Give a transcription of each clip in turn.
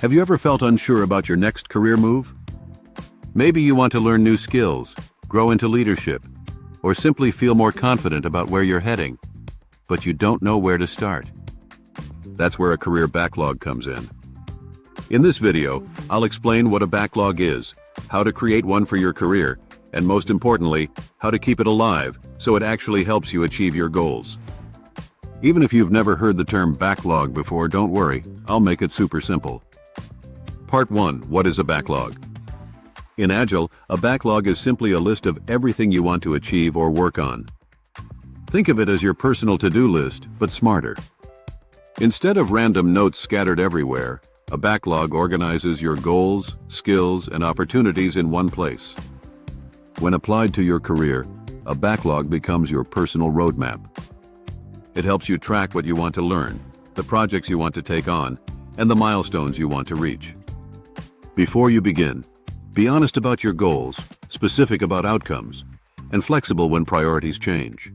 Have you ever felt unsure about your next career move? Maybe you want to learn new skills, grow into leadership, or simply feel more confident about where you're heading, but you don't know where to start. That's where a career backlog comes in. In this video, I'll explain what a backlog is, how to create one for your career, and most importantly, how to keep it alive so it actually helps you achieve your goals. Even if you've never heard the term backlog before, don't worry, I'll make it super simple. Part 1. What is a backlog? In Agile, a backlog is simply a list of everything you want to achieve or work on. Think of it as your personal to-do list, but smarter. Instead of random notes scattered everywhere, a backlog organizes your goals, skills, and opportunities in one place. When applied to your career, a backlog becomes your personal roadmap. It helps you track what you want to learn, the projects you want to take on, and the milestones you want to reach. Before you begin, be honest about your goals, specific about outcomes, and flexible when priorities change.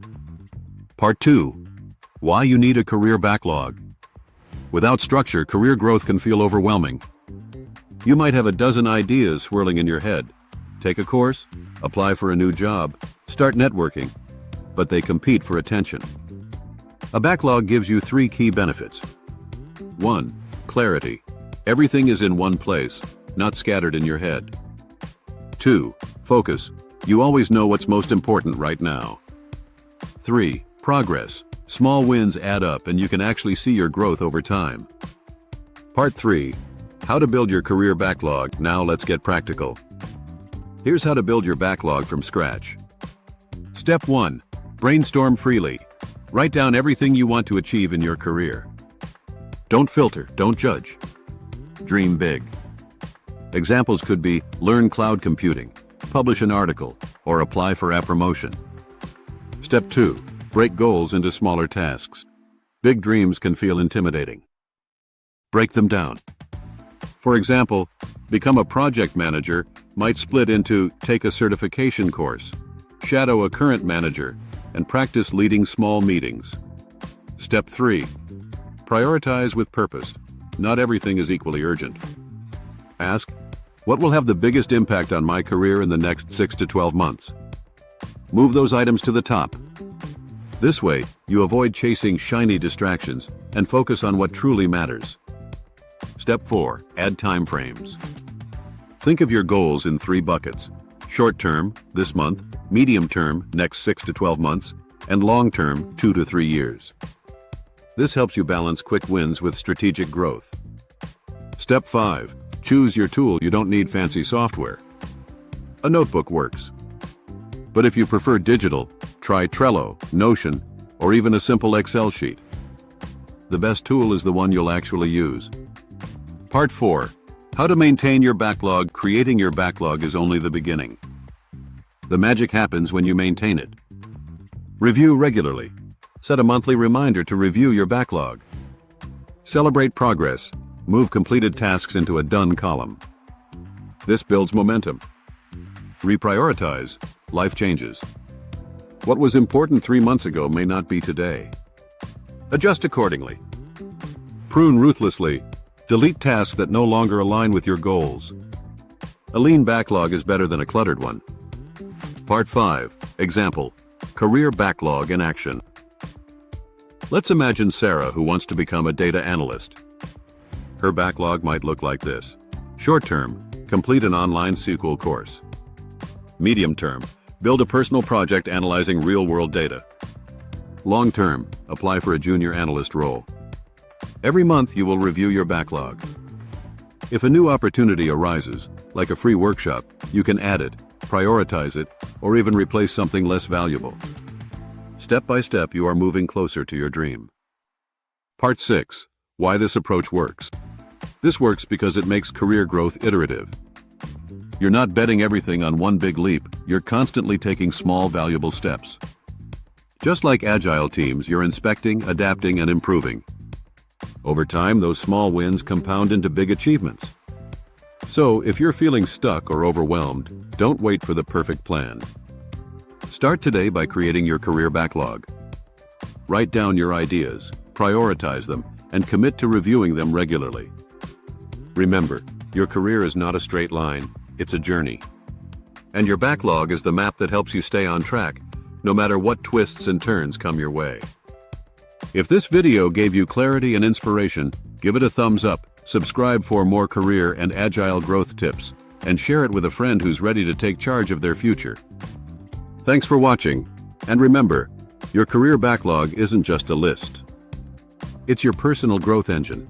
Part 2. Why you need a career backlog. Without structure, career growth can feel overwhelming. You might have a dozen ideas swirling in your head. Take a course, apply for a new job, start networking, but they compete for attention. A backlog gives you 3 key benefits. 1. Clarity. Everything is in one place, not scattered in your head. 2. Focus. You always know what's most important right now. 3. Progress. Small wins add up and you can actually see your growth over time. Part 3. How to build your career backlog. Now let's get practical. Here's how to build your backlog from scratch. Step 1. Brainstorm freely. Write down everything you want to achieve in your career. Don't filter, don't judge. Dream big. Examples could be learn cloud computing, publish an article, or apply for a promotion. Step 2. Break goals into smaller tasks. Big dreams can feel intimidating. Break them down. For example, become a project manager might split into take a certification course, shadow a current manager, and practice leading small meetings. Step 3. Prioritize with purpose. Not everything is equally urgent. Ask, what will have the biggest impact on my career in the next 6 to 12 months? Move those items to the top. This way, you avoid chasing shiny distractions and focus on what truly matters. Step 4. Add time frames. Think of your goals in 3 buckets: short term, this month; medium term, next 6 to 12 months; and long term, 2 to 3 years. This helps you balance quick wins with strategic growth. Step 5. Choose your tool. You don't need fancy software. A notebook works. But if you prefer digital, try Trello, Notion, or even a simple Excel sheet. The best tool is the one you'll actually use. Part 4. How to maintain your backlog. Creating your backlog is only the beginning. The magic happens when you maintain it. Review regularly. Set a monthly reminder to review your backlog. Celebrate progress. Move completed tasks into a done column. This builds momentum. Reprioritize. Life changes. What was important 3 months ago may not be today. Adjust accordingly. Prune ruthlessly. Delete tasks that no longer align with your goals. A lean backlog is better than a cluttered one. Part 5. Example. Career backlog in action. Let's imagine Sarah, who wants to become a data analyst. Her backlog might look like this. Short term, complete an online SQL course. Medium term, build a personal project analyzing real-world data. Long term, apply for a junior analyst role. Every month you will review your backlog. If a new opportunity arises, like a free workshop, you can add it, prioritize it, or even replace something less valuable. Step by step, you are moving closer to your dream. Part 6. Why this approach works. This works because it makes career growth iterative. You're not betting everything on one big leap, you're constantly taking small, valuable steps. Just like agile teams, you're inspecting, adapting, and improving. Over time, those small wins compound into big achievements. So, if you're feeling stuck or overwhelmed, don't wait for the perfect plan. Start today by creating your career backlog. Write down your ideas, prioritize them, and commit to reviewing them regularly. Remember, your career is not a straight line, it's a journey. And your backlog is the map that helps you stay on track, no matter what twists and turns come your way. If this video gave you clarity and inspiration, give it a thumbs up, subscribe for more career and agile growth tips, and share it with a friend who's ready to take charge of their future. Thanks for watching, and remember, your career backlog isn't just a list. It's your personal growth engine.